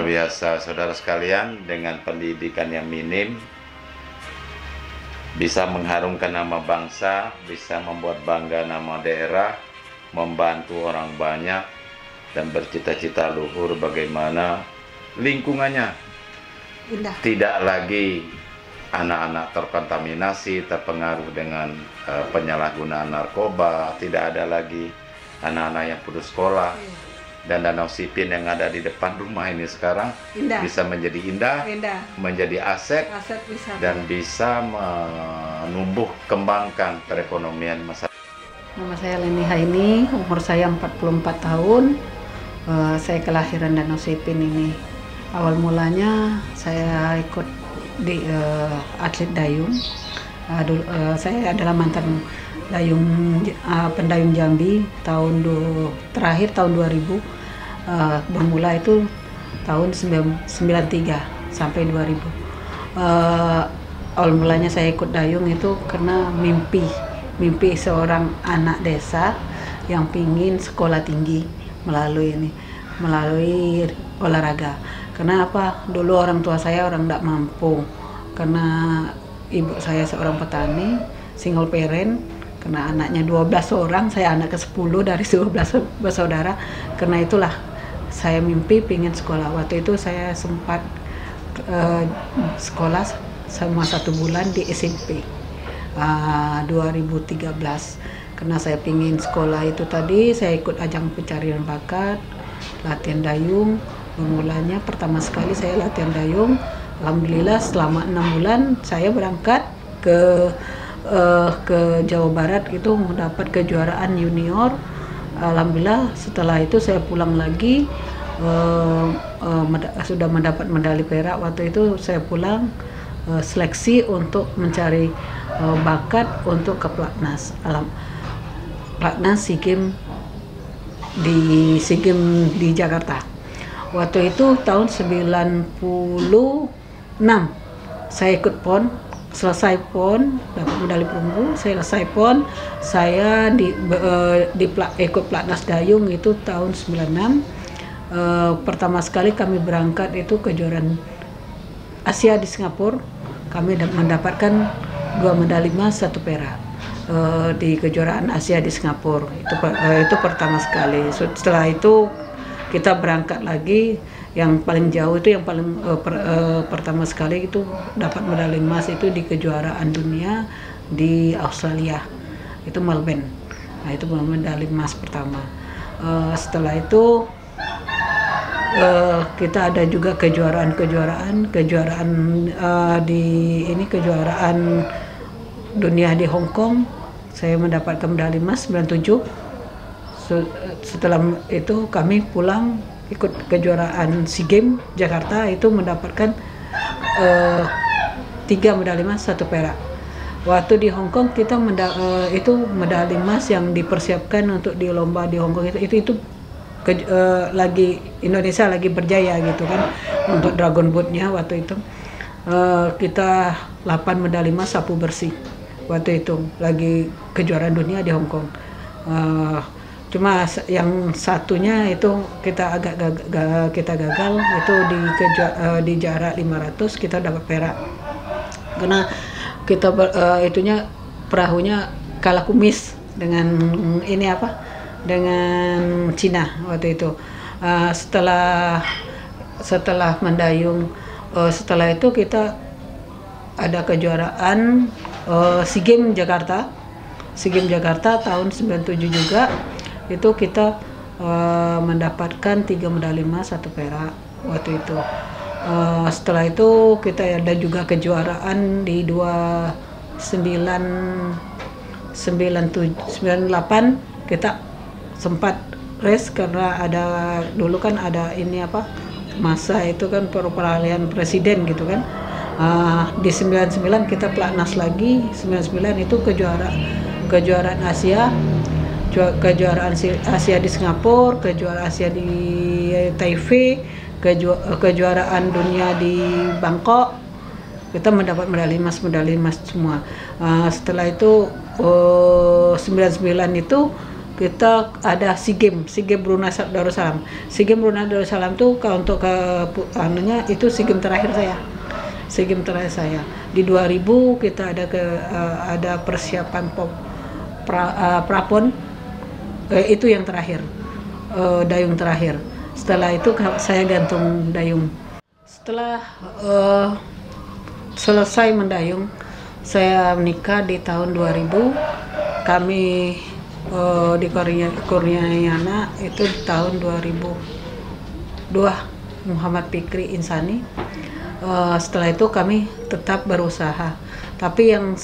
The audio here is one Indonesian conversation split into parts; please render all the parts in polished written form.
Luar biasa, saudara sekalian, dengan pendidikan yang minim bisa mengharumkan nama bangsa, bisa membuat bangga nama daerah, membantu orang banyak, dan bercita-cita luhur bagaimana lingkungannya Indah. tidak lagi anak-anak terkontaminasi, terpengaruh dengan penyalahgunaan narkoba, tidak ada lagi anak-anak yang putus sekolah. Dan Danau Sipin yang ada di depan rumah ini sekarang Indah. bisa menjadi indah, menjadi aset wisata. dan bisa menumbuh kembangkan perekonomian masyarakat. Nama saya Leni Haini, umur saya 44 tahun. Saya kelahiran Danau Sipin ini. Awal mulanya saya ikut di atlet dayung. Saya adalah mantan pendayung Jambi terakhir tahun 2000. Bermula itu tahun 93 sampai 2000. Awal mulanya saya ikut dayung itu karena mimpi seorang anak desa yang pingin sekolah tinggi melalui olahraga. Karena apa? Dulu orang tua saya orang tidak mampu, karena ibu saya seorang petani, single parent, karena anaknya 12 orang, saya anak ke-10 dari 12 bersaudara. Karena itulah saya mimpi pingin sekolah. Waktu itu saya sempat sekolah selama 1 bulan di SMP 2013. Karena saya pingin sekolah itu tadi, saya ikut ajang pencarian bakat, latihan dayung. Bermulanya pertama sekali saya latihan dayung. Alhamdulillah selama 6 bulan saya berangkat ke Jawa Barat itu mendapat kejuaraan junior. Alhamdulillah setelah itu saya pulang lagi sudah mendapat medali perak. Waktu itu saya pulang seleksi untuk mencari bakat untuk ke Platnas SEA Games di Jakarta. Waktu itu tahun 96 saya ikut PON, selesai PON, dapat medali perunggu. Selesai PON, saya ikut Platnas Dayung itu tahun 96. Pertama sekali kami berangkat itu kejuaraan Asia di Singapura. Kami mendapatkan 2 medali emas, 1 perak di kejuaraan Asia di Singapura. Itu pertama sekali. Setelah itu kita berangkat lagi. Yang paling jauh itu yang paling pertama sekali itu dapat medali emas itu di kejuaraan dunia di Australia, itu Melbourne. Nah, itu medali emas pertama. Setelah itu kita ada juga kejuaraan dunia di Hong Kong. Saya mendapatkan medali emas 97. Setelah itu kami pulang ikut kejuaraan SEA Games Jakarta, itu mendapatkan 3 medali emas, 1 perak. Waktu di Hong Kong kita itu medali emas yang dipersiapkan untuk di lomba di Hong Kong itu lagi Indonesia lagi berjaya gitu kan untuk Dragon Boat-nya. Waktu itu kita 8 medali emas sapu bersih. Waktu itu lagi kejuaraan dunia di Hong Kong. Cuma yang satunya itu kita gagal itu di jarak 500 kita dapat perak karena kita perahunya kalah kumis dengan dengan Cina waktu itu. Setelah mendayung, setelah itu kita ada kejuaraan SEA Games Jakarta tahun 97 juga. Itu kita mendapatkan 3 medali emas, 1 perak waktu itu. Setelah itu kita ada juga kejuaraan di 98 kita sempat race karena dulu kan ada masa itu kan peralihan presiden gitu kan. Di 99 kita Platnas lagi, 99 itu kejuaraan Asia. Kejuaraan Asia di Singapura, kejuaraan Asia di Taipei, kejuaraan dunia di Bangkok. Kita mendapat medali emas semua. Setelah itu 99 itu kita ada SEA Games Brunei Darussalam. SEA Games Brunei Darussalam tuh kalau untuk ke anunya itu SEA Games terakhir saya. SEA Games terakhir saya. Di 2000 kita ada persiapan prapon. Itu yang terakhir. Dayung terakhir. Setelah itu saya gantung dayung. Setelah selesai mendayung, saya menikah di tahun 2000. Kami dikurniai anak itu di tahun 2002, Muhammad Fikri Insani. Setelah itu kami tetap berusaha, tapi yang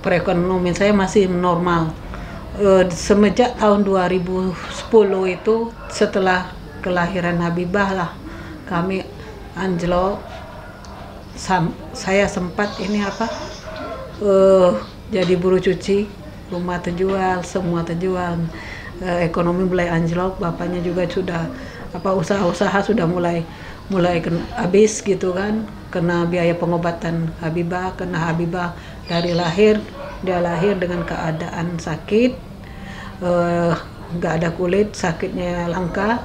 perekonomian saya masih normal. Semenjak tahun 2010 itu setelah kelahiran Habibah lah kami anjlok. Saya sempat ini jadi buruh cuci, rumah terjual, semua terjual, ekonomi mulai anjlok. Bapaknya juga sudah usaha-usaha sudah mulai habis gitu kan, kena biaya pengobatan Habibah. Kena Habibah dari lahir, dia lahir dengan keadaan sakit, nggak ada kulit, sakitnya langka,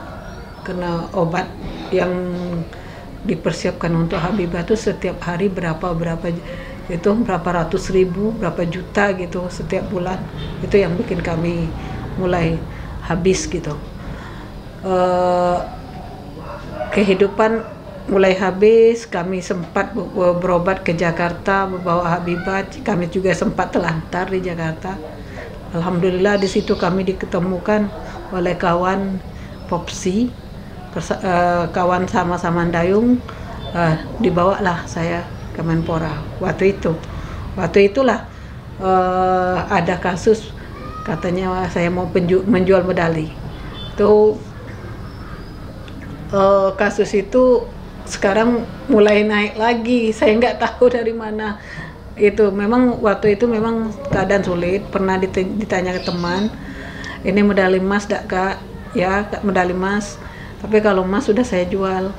kena obat yang dipersiapkan untuk Habibah tuh setiap hari berapa ratus ribu, berapa juta gitu setiap bulan. Itu yang bikin kami mulai habis gitu. Kehidupan mulai habis, kami sempat berobat ke Jakarta membawa Habibah. Kami juga sempat telantar di Jakarta. Alhamdulillah di situ kami diketemukan oleh kawan Popsi, kawan sama-sama dayung. Dibawalah saya ke Menpora. Waktu itulah ada kasus katanya saya mau menjual medali. Itu kasus itu sekarang mulai naik lagi. Saya nggak tahu dari mana. Itu memang waktu itu memang keadaan sulit. Pernah ditanya ke teman, ini medali emas dak kak? Ya kak, medali emas. Tapi kalau emas sudah saya jual.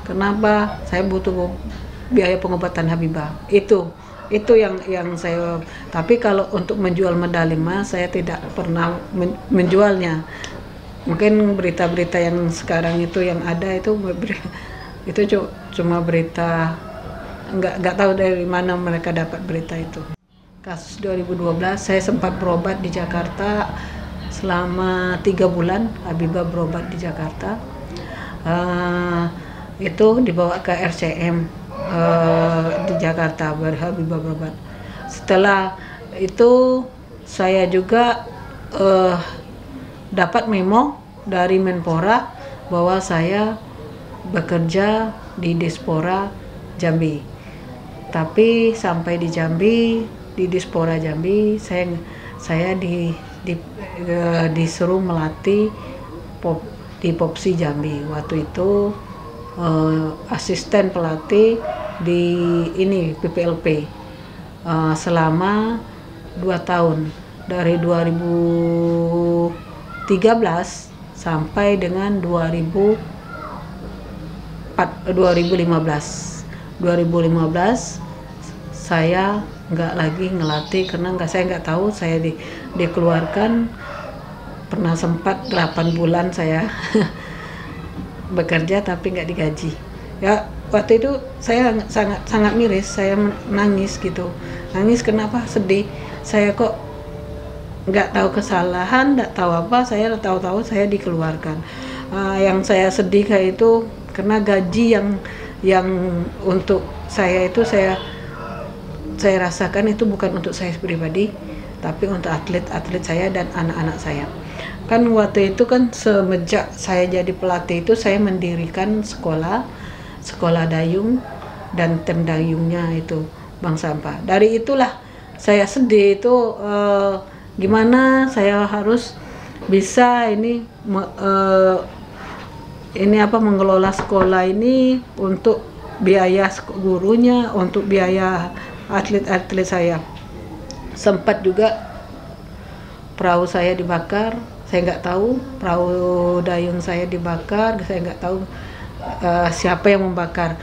Kenapa? Saya butuh biaya pengobatan Habibah. Itu yang saya. Tapi kalau untuk menjual medali emas saya tidak pernah menjualnya. Mungkin berita-berita yang sekarang itu yang ada itu cuma berita, nggak tahu dari mana mereka dapat berita itu. Kasus 2012 saya sempat berobat di Jakarta selama 3 bulan. Habibah berobat di Jakarta. Itu dibawa ke RCM di Jakarta, Habibah berobat. Setelah itu saya juga dapat memo dari Menpora bahwa saya bekerja di Dispora Jambi. Tapi sampai di Jambi, di Dispora Jambi, saya disuruh melatih di Popsi Jambi. Waktu itu asisten pelatih di PPLP selama 2 tahun, dari 2013 sampai dengan 2015 saya nggak lagi ngelatih karena saya nggak tahu. Saya dikeluarkan. Pernah sempat 8 bulan saya bekerja tapi nggak digaji. Ya waktu itu saya sangat miris. Saya nangis gitu. Nangis kenapa? Sedih. Saya kok nggak tahu kesalahan, nggak tahu apa. Saya tahu-tahu saya dikeluarkan. Yang saya sedih kayak itu karena gaji yang untuk saya itu saya rasakan itu bukan untuk saya pribadi, tapi untuk atlet-atlet saya dan anak-anak saya. Kan waktu itu kan semenjak saya jadi pelatih itu saya mendirikan sekolah dayung dan tim dayungnya itu Bank Sampah. Dari itulah saya sedih itu gimana saya harus bisa mengelola sekolah ini untuk biaya gurunya, untuk biaya atlet-atlet saya. Sempat juga perahu saya dibakar, saya nggak tahu, perahu dayung saya dibakar, saya nggak tahu siapa yang membakar.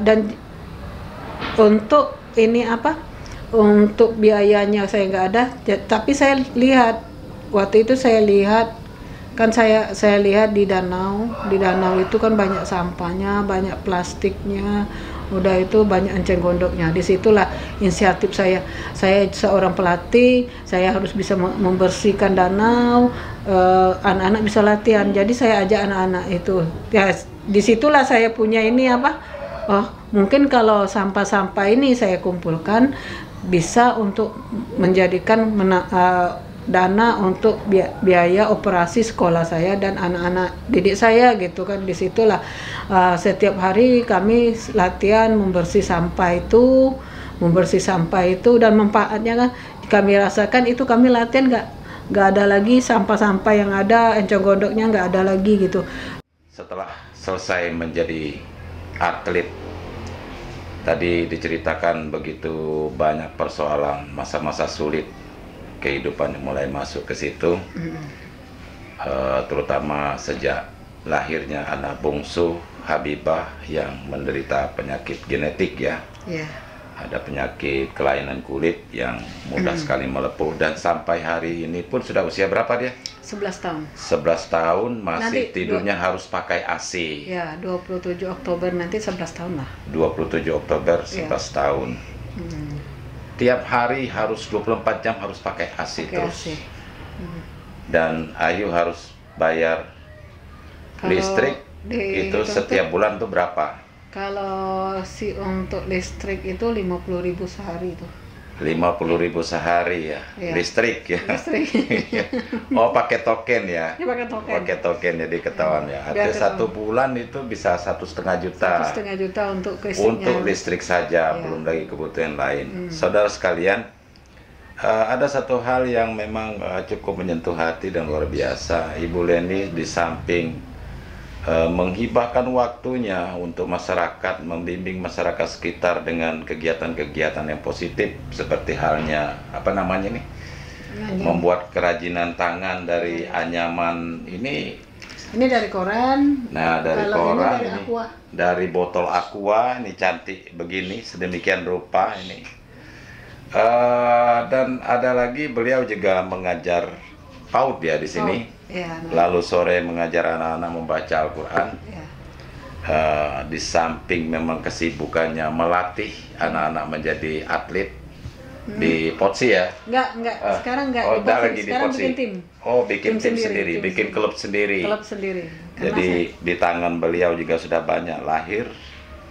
Dan untuk untuk biayanya saya nggak ada, tapi saya lihat waktu itu saya lihat kan saya lihat di danau itu kan banyak sampahnya, banyak plastiknya, udah itu banyak enceng gondoknya. Disitulah inisiatif saya seorang pelatih, saya harus bisa membersihkan danau, anak-anak bisa latihan, jadi saya ajak anak-anak itu ya. Disitulah saya punya ini apa, oh mungkin kalau sampah-sampah ini saya kumpulkan bisa untuk menjadikan dana untuk biaya operasi sekolah saya dan anak-anak didik saya gitu kan. Disitulah setiap hari kami latihan membersih sampah itu dan manfaatnya kan kami rasakan itu. Kami latihan nggak ada lagi sampah-sampah yang ada, enceng gondoknya nggak ada lagi gitu. Setelah selesai menjadi atlet, tadi diceritakan begitu banyak persoalan, masa-masa sulit kehidupan mulai masuk ke situ, terutama sejak lahirnya anak bungsu Habibah yang menderita penyakit genetik ya. Ada penyakit kelainan kulit yang mudah sekali melepuh, dan sampai hari ini pun sudah usia berapa dia? 11 tahun. 11 tahun masih Nanti, tidurnya harus pakai AC. Ya, 27 Oktober nanti 11 tahun lah. 27 Oktober 11 tahun. Tiap hari harus 24 jam harus pakai AC terus. Dan Ayu harus bayar listrik itu setiap bulan tuh berapa? Kalau untuk listrik itu 50.000 sehari itu. 50.000 sehari ya, listrik ya. Listrik. Oh, pakai token ya? Ya, pakai token. Pakai token, jadi ketahuan ya. Artinya 1 bulan itu bisa 1,5 juta. 1,5 juta untuk listriknya. Untuk listrik saja, belum lagi kebutuhan lain. Saudara sekalian, ada satu hal yang memang cukup menyentuh hati dan luar biasa. Ibu Leni di samping menghibahkan waktunya untuk masyarakat, membimbing masyarakat sekitar dengan kegiatan-kegiatan yang positif, seperti halnya apa namanya nih, membuat kerajinan tangan dari anyaman ini dari koran. Nah, dari koran dari ini, dari botol aqua ini cantik begini, sedemikian rupa ini. Dan ada lagi, beliau juga mengajar PAUD ya di sini. Lalu sore mengajar anak-anak membaca Al-Quran. Di samping memang kesibukannya melatih anak-anak menjadi atlet di Potsi ya? Enggak. Sekarang enggak. Lagi di sekarang Potsi. bikin tim. Oh, bikin tim sendiri, bikin klub sendiri. Klub sendiri. Jadi di tangan beliau juga sudah banyak lahir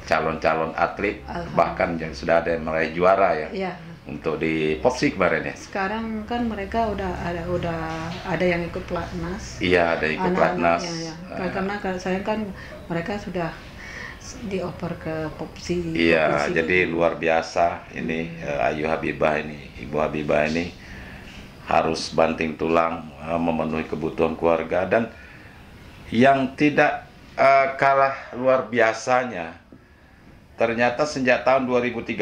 calon-calon atlet, bahkan yang sudah ada yang meraih juara ya. Iya. Untuk di Popsi kemarin ya. Sekarang kan mereka udah ada yang ikut pelatnas. Iya, ada ikut pelatnas. Karena saya kan mereka sudah dioper ke Popsi. Iya, jadi luar biasa ini Ayu Habibah ini, Ibu Habibah ini harus banting tulang memenuhi kebutuhan keluarga, dan yang tidak kalah luar biasanya, ternyata sejak tahun 2013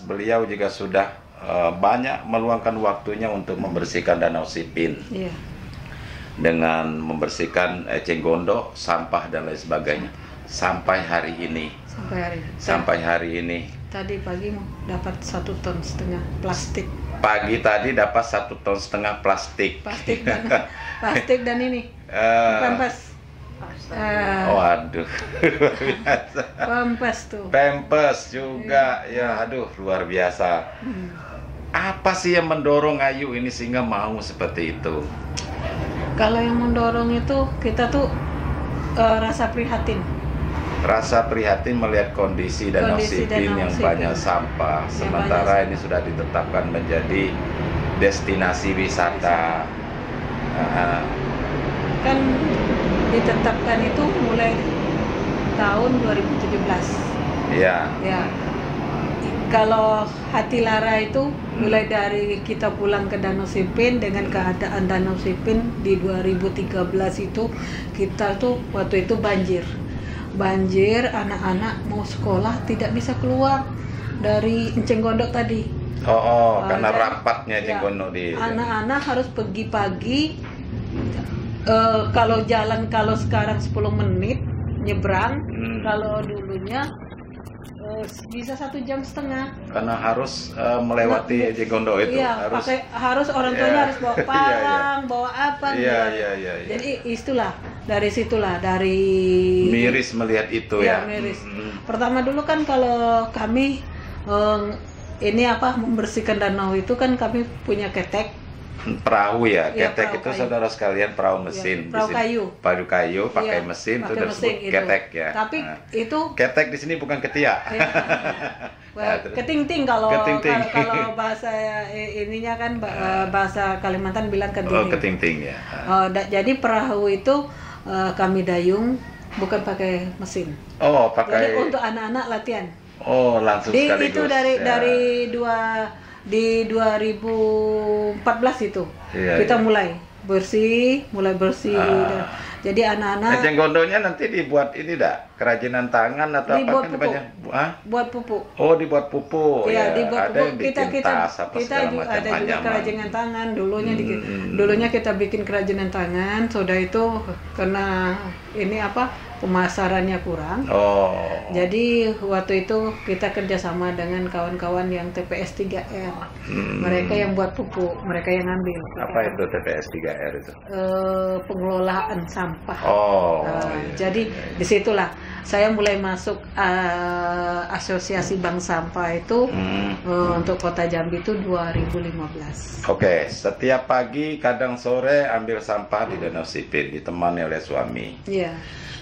beliau juga sudah banyak meluangkan waktunya untuk membersihkan Danau Sipin. Dengan membersihkan eceng gondok, sampah dan lain sebagainya. Sampai hari ini. Sampai hari ini. Tadi pagi dapat 1,5 ton plastik. Pagi tadi dapat 1,5 ton plastik. Plastik dan ini. Pempes. Waduh. Pempes tuh. Pempes juga ya, aduh luar biasa. Apa sih yang mendorong Ayu ini sehingga mau seperti itu? Kalau yang mendorong itu kita tuh rasa prihatin. Rasa prihatin melihat kondisi Danau Sipin yang banyak sampah, sementara ini sudah ditetapkan menjadi destinasi wisata. Kan ditetapkan itu mulai tahun 2017. Iya. Ya. Kalau Hati Lara itu mulai dari kita pulang ke Danau Sipin, dengan keadaan Danau Sipin di 2013 itu kita tuh waktu itu banjir, anak-anak mau sekolah tidak bisa keluar dari enceng gondok tadi. Karena rapatnya enceng gondok di. Anak-anak harus pergi pagi. Kalau jalan, kalau sekarang 10 menit nyebrang, kalau dulunya bisa 1,5 jam. Karena harus melewati Jegondo itu. Iya, harus orang tuanya harus bawa parang, bawa apa gitu. Iya. Jadi itulah dari situlah dari miris melihat itu ya. Miris. Pertama dulu kan kalau kami ini membersihkan danau itu kan kami punya ketek. Perahu ya, Iya, ketek perahu itu kayu. saudara sekalian perahu mesin. Perahu Di sini kayu. Perahu kayu pakai Iya, mesin itu pakai disebut mesin itu. ketek ya. Tapi itu ketek di sini bukan ketiak. Terus? keting-ting kalau Keting-ting. kalau bahasa ininya kan bahasa Kalimantan bilang keting-ting. Keting-ting ya. Jadi perahu itu kami dayung bukan pakai mesin. Oh, Jadi pakai. untuk anak-anak latihan. Oh, langsung sekaligus. Itu ya. dari 2014 itu kita mulai bersih. Jadi anak-anak Jenggondonya nanti dibuat ini kerajinan tangan atau dibuat apa? pupuk. Buat Pupuk. Oh, dibuat pupuk. Iya, ya. dibuat Ada yang pupuk. bikin tas apa Kita segala juga macam ada juga anyaman. kerajinan tangan. Dulunya kita bikin kerajinan tangan. Sudah itu karena ini pemasarannya kurang. Oh. Jadi waktu itu kita kerjasama dengan kawan-kawan yang TPS 3R. Mereka yang buat pupuk, mereka yang ambil. Apa itu TPS 3R itu? Pengelolaan sampah. Oh. Jadi disitulah saya mulai masuk asosiasi bank sampah itu untuk Kota Jambi itu 2015. Oke, setiap pagi kadang sore ambil sampah di Danau Sipin ditemani oleh suami. Iya.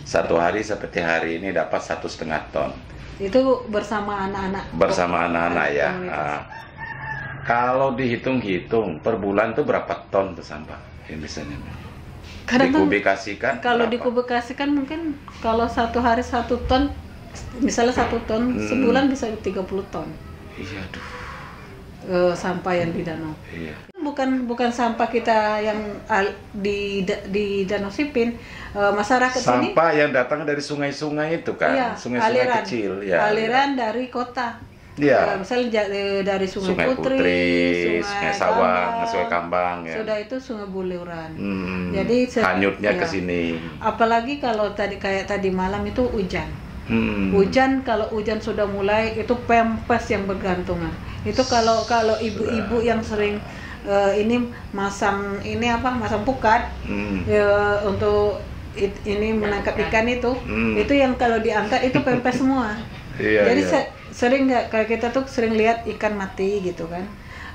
Satu hari seperti hari ini dapat 1,5 ton. Itu bersama anak-anak. Bersama anak-anak ya. Kalau dihitung-hitung per bulan tuh berapa ton tuh sampah yang bisa dikubikasikan? Kalau dikubikasikan mungkin kalau satu hari 1 ton, misalnya 1 ton, sebulan bisa 30 ton. Iya, aduh. Sampah yang di danau. Iya. Bukan sampah kita yang di Danau Sipin, masyarakat sini. Sampah yang datang dari sungai-sungai itu kan, Iya, sungai-sungai kecil ya. Aliran dari kota. Iya. Misalnya dari Sungai Putri, Sungai Sawang, Sungai Kambang ya. Sudah itu Sungai Buliuran. Jadi hanyutnya ke sini. Apalagi kalau kayak tadi malam itu hujan. Hujan, kalau hujan sudah mulai itu pempes yang bergantungan. Itu kalau ibu-ibu yang sering ini masang pukat untuk ini menangkap ikan itu yang kalau diangkat itu pempes semua. Jadi sering kayak kita tuh sering lihat ikan mati gitu kan.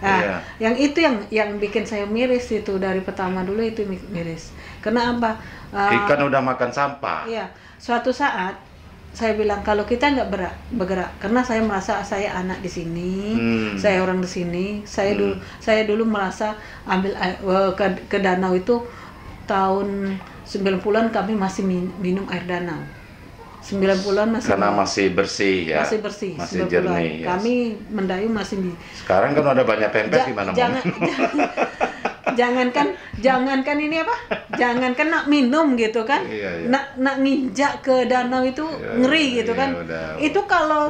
Nah, yang itu yang bikin saya miris itu dari pertama dulu itu miris. Karena apa? Ikan udah makan sampah. Iya, suatu saat saya bilang kalau kita nggak bergerak, karena saya merasa saya anak di sini, saya orang di sini, saya dulu merasa ambil ke danau itu tahun 90-an kami masih minum air danau. 90-an masih bersih ya. Masih bersih, masih jernih. Ya. Kami mendayung masih Sekarang kan udah banyak pempes di mana-mana. Jangankan ini jangankan nak minum gitu kan, nak nginjak ke danau itu ngeri gitu kan. Itu kalau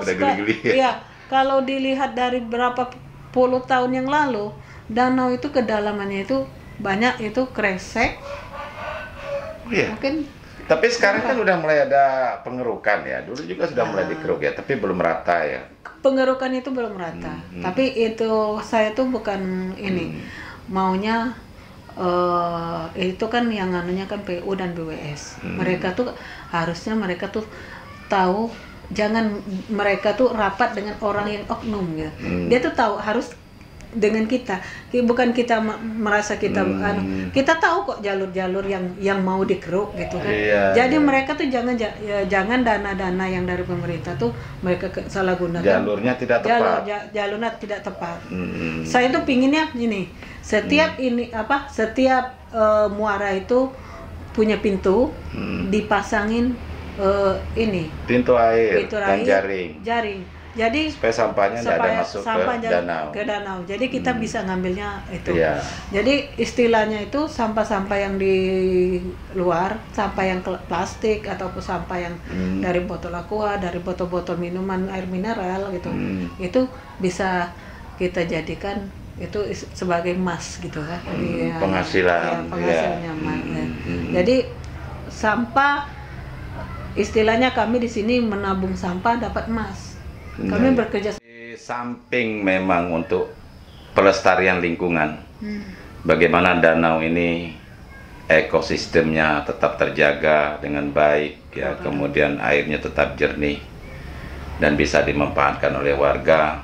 kalau dilihat dari berapa puluh tahun yang lalu, danau itu kedalamannya itu banyak itu kresek. Mungkin. Tapi sekarang kan udah mulai ada pengerukan ya. Dulu juga sudah mulai dikeruk ya, tapi belum rata ya. Pengerukan itu belum rata. Tapi itu saya tuh bukan ini. Maunya itu kan yang anunya kan PU dan BWS. Mereka tuh harusnya tahu, jangan mereka tuh rapat dengan orang yang oknum gitu. Dia tuh tahu harus dengan kita, bukan kita merasa kita kita tahu kok jalur-jalur yang mau dikeruk gitu kan. Jadi mereka tuh jangan dana-dana yang dari pemerintah tuh mereka salah gunakan. Jalurnya tidak tepat. Jalurnya tidak tepat. Saya tuh pinginnya ini setiap muara itu punya pintu, dipasangin ini pintu air dan jaring. Jadi supaya sampahnya tidak ada masuk ke danau. Jadi kita bisa ngambilnya itu. Jadi istilahnya itu sampah-sampah yang di luar, sampah yang plastik ataupun sampah yang dari botol aqua, dari botol-botol minuman air mineral gitu. Itu bisa kita jadikan itu sebagai emas gitu kan. Penghasilannya emas. Jadi sampah istilahnya kami di sini menabung sampah dapat emas. Kami bekerja. Di samping memang untuk pelestarian lingkungan, bagaimana danau ini ekosistemnya tetap terjaga dengan baik, ya, kemudian airnya tetap jernih dan bisa dimanfaatkan oleh warga.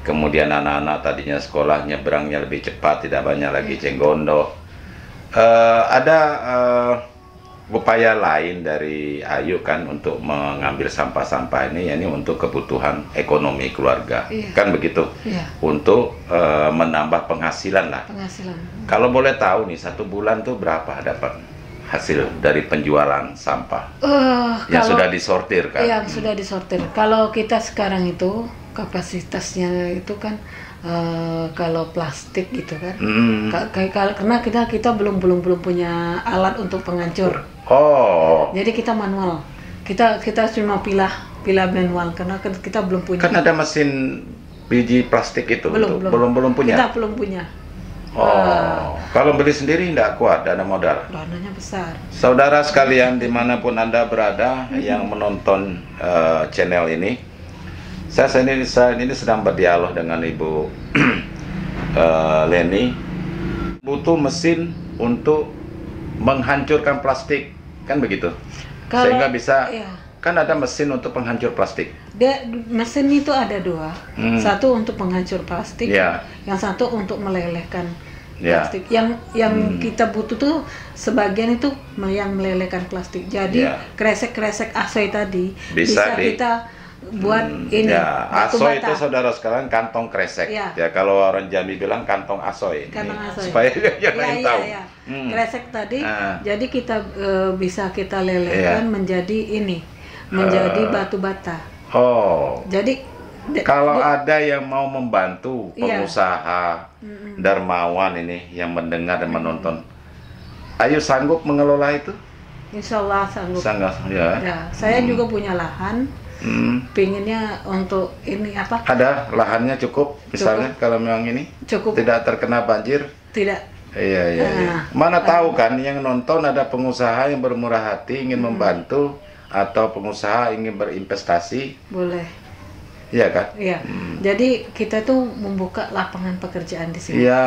Kemudian anak-anak tadinya sekolah nyebrangnya lebih cepat, tidak banyak lagi cenggondok. Ada upaya lain dari Ayu kan untuk mengambil sampah-sampah ini, yakni untuk kebutuhan ekonomi keluarga, kan begitu? Untuk menambah penghasilan lah. Kalau boleh tahu nih, 1 bulan tuh berapa dapat hasil dari penjualan sampah yang sudah disortir kan? Yang sudah disortir. Kalau kita sekarang itu kapasitasnya itu kan kalau plastik gitu kan, karena kita belum punya alat untuk penghancur. Jadi kita manual. Kita cuma pilah manual karena kita belum punya. Kan ada mesin biji plastik itu? Belum punya. Kita belum punya. Kalau beli sendiri tidak kuat, dana modal. Dananya besar. Saudara sekalian dimanapun Anda berada yang menonton channel ini, saya ini sedang berdialog dengan Ibu Leni. Butuh mesin untuk menghancurkan plastik, kan begitu? Sehingga bisa, kan ada mesin untuk penghancur plastik. Mesin itu ada 2, satu untuk penghancur plastik, yang satu untuk melelehkan plastik. Yang kita butuh tuh sebagian itu yang melelehkan plastik. Jadi kresek-kresek asoy tadi bisa kita buat ini. Asoy itu saudara sekalian kantong kresek. Ya, kalau orang Jambi bilang kantong asoy. Supaya yang lain tahu. Kresek tadi, jadi kita bisa kita lelehkan menjadi ini, menjadi batu bata. Jadi kalau ada yang mau membantu pengusaha dermawan ini yang mendengar dan menonton, Ayu sanggup mengelola itu? Insya Allah sanggup. Saya juga punya lahan. Pinginnya untuk ini apa? Ada lahannya cukup, misalnya kalau memang ini cukup, tidak terkena banjir. Tidak. Iya. Mana tahu kan yang nonton ada pengusaha yang bermurah hati ingin membantu atau pengusaha ingin berinvestasi. Boleh. Iya kan? Iya. Jadi kita tuh membuka lapangan pekerjaan di sini. Iya.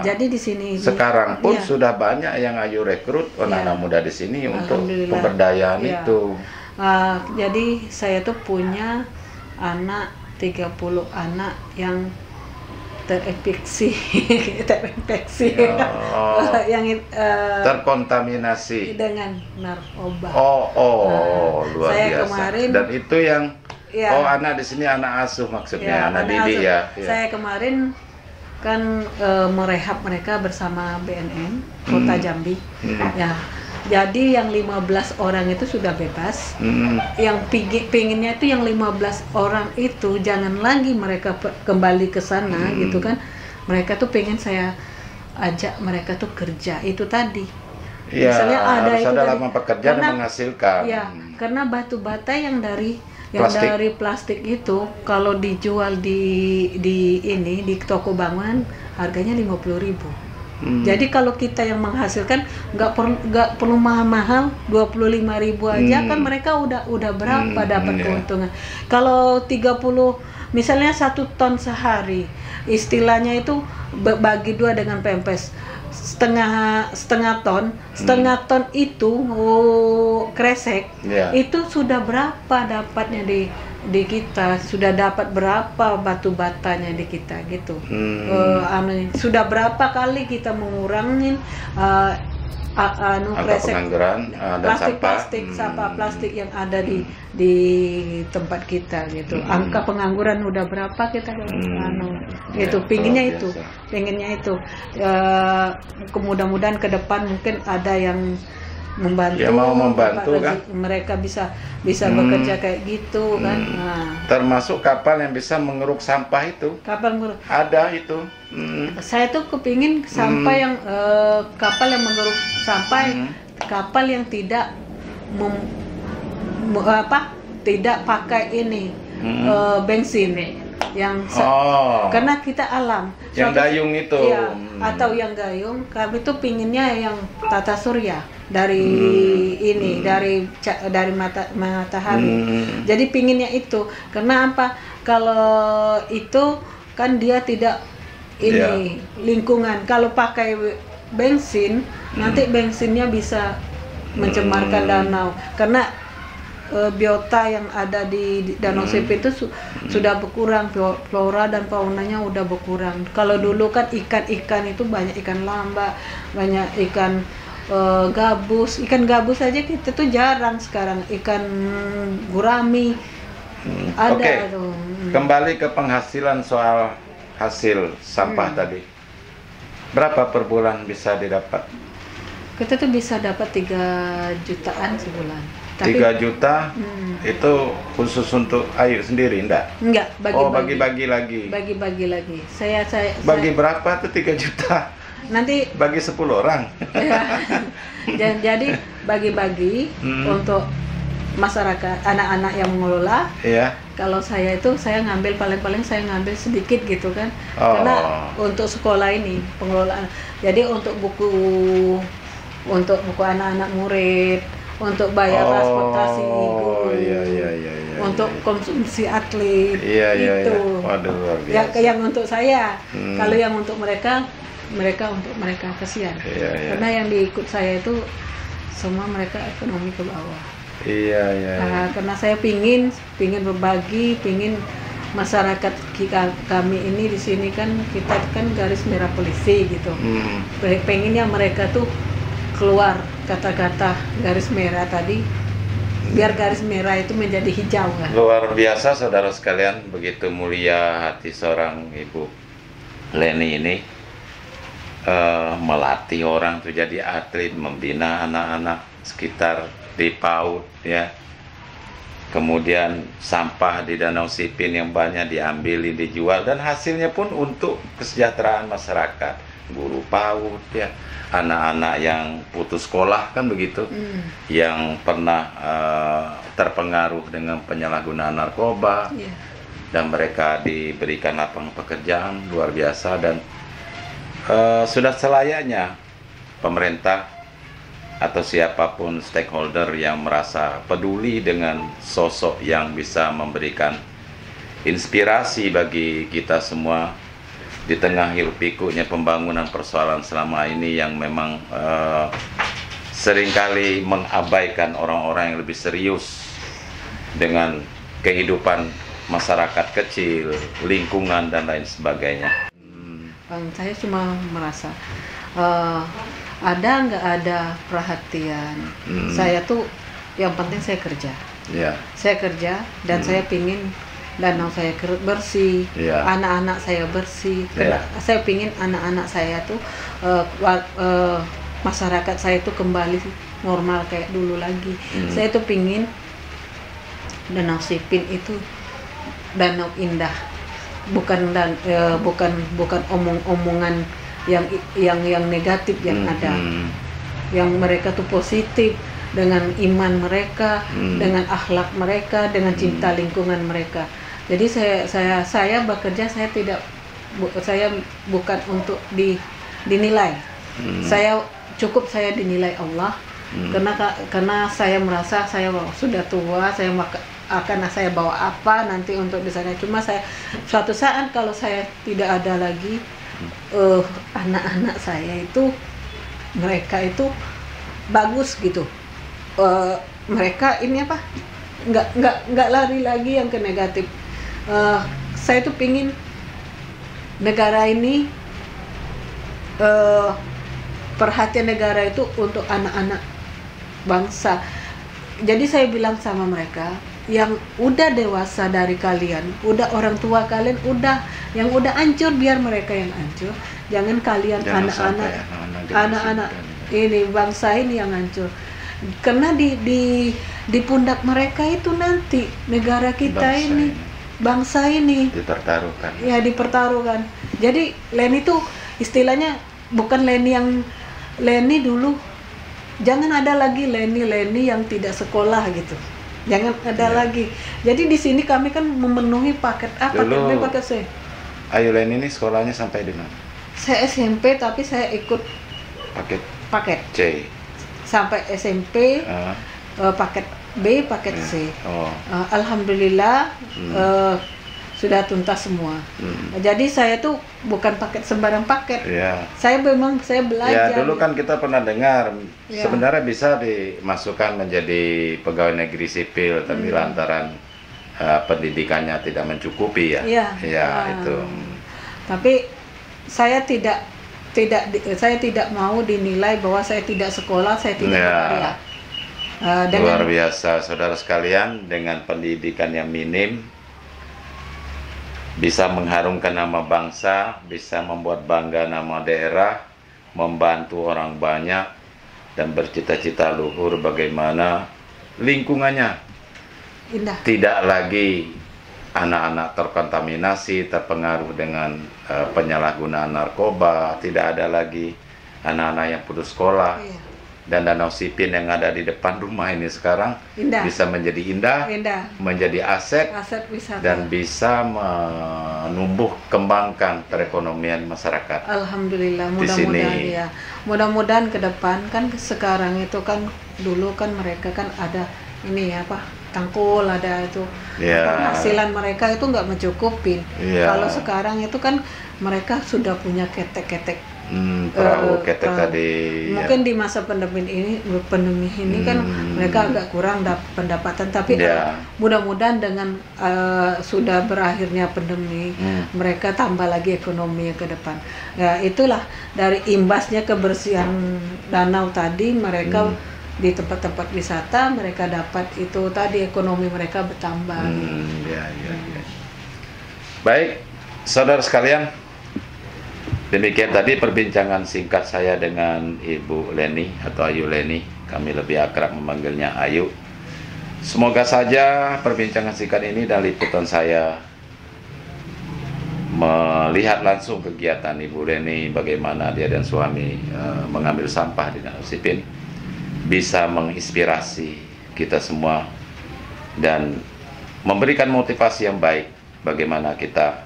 Jadi di sini sekarang pun sudah banyak yang Ayu rekrut anak-anak muda di sini untuk pemberdayaan itu. Jadi saya tuh punya 30 anak yang terinfeksi, yang terkontaminasi dengan narkoba. Luar saya biasa. Kemarin, dan itu yang anak di sini anak asuh maksudnya, anak didik ya. Saya kemarin kan merehab mereka bersama BNN Kota Jambi. Jadi yang 15 orang itu sudah bebas. Yang pinginnya itu yang 15 orang itu jangan lagi mereka kembali ke sana gitu kan. Mereka tuh pengen saya ajak mereka tuh kerja itu tadi. Misalnya ada lapangan pekerjaan yang menghasilkan. Karena batu bata yang dari plastik itu kalau dijual di toko bangunan harganya 50.000. Jadi kalau kita yang menghasilkan nggak perlu mahal-mahal, 25.000 aja kan mereka udah berapa dapat keuntungan. Kalau 30 misalnya 1 ton sehari, istilahnya itu bagi 2 dengan pempes setengah ton itu kresek itu sudah berapa dapatnya di kita, sudah dapat berapa batu batanya di kita gitu. Sudah berapa kali kita mengurangin kresek sampah plastik yang ada di tempat kita gitu. Angka pengangguran udah berapa kita itu pinginnya itu mudah-mudahan ke depan mungkin ada yang membantu, mau membantu kan mereka bisa bekerja kayak gitu kan. Termasuk kapal yang bisa mengeruk sampah itu. Kapal mengeruk ada itu. Saya tuh kepingin sampah yang kapal yang mengeruk sampah, kapal yang tidak tidak pakai ini bensin yang karena kita alam yang dayung itu atau yang gayung. Kami tuh pinginnya yang tata surya. dari ini dari matahari. Jadi pinginnya itu. Karena apa? Kalau itu kan dia tidak ini lingkungan. Kalau pakai bensin, nanti bensinnya bisa mencemarkan danau. Karena biota yang ada di Danau Sipin itu sudah berkurang, flora dan faunanya udah berkurang. Kalau dulu kan ikan-ikan itu banyak ikan lamba, banyak ikan gabus. Ikan gabus aja kita tuh jarang sekarang. Ikan gurami ada. Oke. Tuh. Kembali ke penghasilan soal hasil sampah tadi. Berapa per bulan bisa didapat? Kita tuh bisa dapat 3 jutaan sebulan. 3 juta itu khusus untuk Ayu sendiri, enggak? Enggak, bagi-bagi lagi. Bagi-bagi lagi. Saya Bagi berapa tuh 3 juta? nanti Bagi 10 orang. ya. Jadi bagi-bagi untuk masyarakat, anak-anak yang mengelola. Iya. Kalau saya itu saya ngambil paling-paling saya ngambil sedikit gitu kan. Oh. Karena untuk sekolah ini pengelolaan. Jadi untuk buku anak-anak murid, untuk bayar transportasi guru, iya. untuk konsumsi atlet, Iya. itu. Waduh, luar biasa. Yang untuk saya, kalau yang untuk mereka untuk mereka kasihan. Iya. Karena yang diikut saya itu semua mereka ekonomi ke bawah. Iya. Karena saya pingin berbagi, pingin masyarakat kami ini di sini kan kita kan garis merah polisi gitu. Pengennya mereka tuh keluar kata-kata garis merah tadi, biar garis merah itu menjadi hijau kan. Luar biasa saudara sekalian, begitu mulia hati seorang Ibu Leni ini melatih orang tuh jadi atlet, membina anak-anak sekitar di PAUD ya. Kemudian sampah di Danau Sipin yang banyak diambil, dijual, dan hasilnya pun untuk kesejahteraan masyarakat, guru PAUD ya, anak-anak yang putus sekolah kan begitu, yang pernah terpengaruh dengan penyalahgunaan narkoba, dan mereka diberikan lapangan pekerjaan luar biasa. Dan sudah selayaknya pemerintah atau siapapun stakeholder yang merasa peduli dengan sosok yang bisa memberikan inspirasi bagi kita semua di tengah hiruk pikuknya pembangunan persoalan selama ini yang memang seringkali mengabaikan orang-orang yang lebih serius dengan kehidupan masyarakat kecil, lingkungan, dan lain sebagainya. Saya cuma merasa ada nggak ada perhatian. Saya tuh yang penting saya kerja. Saya kerja dan saya pingin danau saya bersih, anak-anak saya bersih. Saya pingin anak-anak saya tuh masyarakat saya tuh kembali normal kayak dulu lagi. Saya tuh pingin Danau Sipin itu danau indah, bukan omong-omongan yang negatif yang ada, yang mereka tuh positif dengan iman mereka, dengan akhlak mereka, dengan cinta lingkungan mereka. Jadi saya bekerja, saya bukan untuk dinilai. Saya cukup saya dinilai Allah, karena saya merasa saya sudah tua, saya bawa apa nanti untuk di sana. Cuma saya suatu saat kalau saya tidak ada lagi, anak-anak saya itu mereka itu bagus gitu, mereka ini apa nggak lari lagi yang ke negatif. Saya tuh pingin negara ini, perhatian negara itu untuk anak-anak bangsa. Jadi saya bilang sama mereka yang udah dewasa dari kalian, udah orang tua kalian, yang udah hancur, biar mereka yang hancur. Jangan kalian anak-anak ini bangsa ini yang hancur. Karena di pundak mereka itu nanti negara kita bangsa ini dipertaruhkan. Ya, dipertaruhkan. Jadi Leni itu istilahnya bukan Leni dulu. Jangan ada lagi Leni yang tidak sekolah gitu. Jangan ada lagi. Jadi di sini kami kan memenuhi paket A, paket C. Ayu Leni ini sekolahnya sampai di mana? Saya SMP tapi saya ikut paket C. sampai SMP paket B, paket C. Alhamdulillah sudah tuntas semua. Jadi saya tuh bukan paket sembarang paket. Saya belajar. Ya, dulu kan kita pernah dengar sebenarnya bisa dimasukkan menjadi pegawai negeri sipil, tapi lantaran pendidikannya tidak mencukupi ya. Itu. Tapi saya tidak mau dinilai bahwa saya tidak sekolah, saya tidak berkarya. Luar biasa, saudara sekalian, dengan pendidikan yang minim bisa mengharumkan nama bangsa, bisa membuat bangga nama daerah, membantu orang banyak, dan bercita-cita luhur bagaimana lingkungannya indah. Tidak lagi anak-anak terkontaminasi, terpengaruh dengan penyalahgunaan narkoba, tidak ada lagi anak-anak yang putus sekolah. Dan Danau Sipin yang ada di depan rumah ini sekarang bisa menjadi indah, menjadi aset wisata, dan bisa menumbuh kembangkan perekonomian masyarakat. Alhamdulillah, mudah-mudahan ya. Mudah-mudahan ke depan kan sekarang itu kan dulu kan mereka kan ada ini tangkul ada itu. Penghasilan mereka itu nggak mencukupin. Kalau sekarang itu kan mereka sudah punya ketek-ketek. Perahu ketek tadi. Mungkin di masa pandemi ini kan mereka agak kurang pendapatan, tapi mudah-mudahan dengan sudah berakhirnya pandemi mereka tambah lagi ekonomi ke depan. Ya itulah dari imbasnya kebersihan danau tadi mereka di tempat-tempat wisata mereka dapat itu tadi ekonomi mereka bertambah. Baik, saudara sekalian. Demikian tadi perbincangan singkat saya dengan Ibu Leni atau Ayu Leni. Kami lebih akrab memanggilnya Ayu. Semoga saja perbincangan singkat ini dan liputan saya melihat langsung kegiatan Ibu Leni, bagaimana dia dan suami mengambil sampah di Danau Sipin, bisa menginspirasi kita semua dan memberikan motivasi yang baik bagaimana kita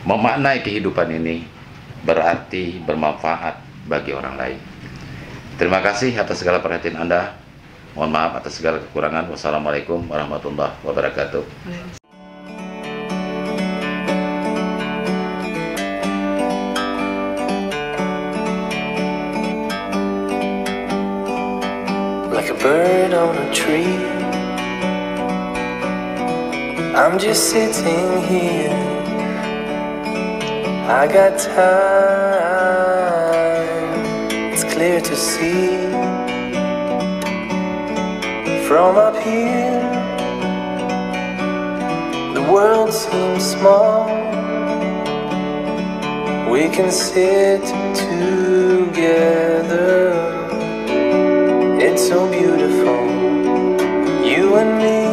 memaknai kehidupan ini berarti bermanfaat bagi orang lain. Terima kasih atas segala perhatian Anda. Mohon maaf atas segala kekurangan. Wassalamualaikum warahmatullahi wabarakatuh. Like a bird on a tree, I'm just sitting here. I got time, it's clear to see. From up here, the world seems small. We can sit together. It's so beautiful, you and me.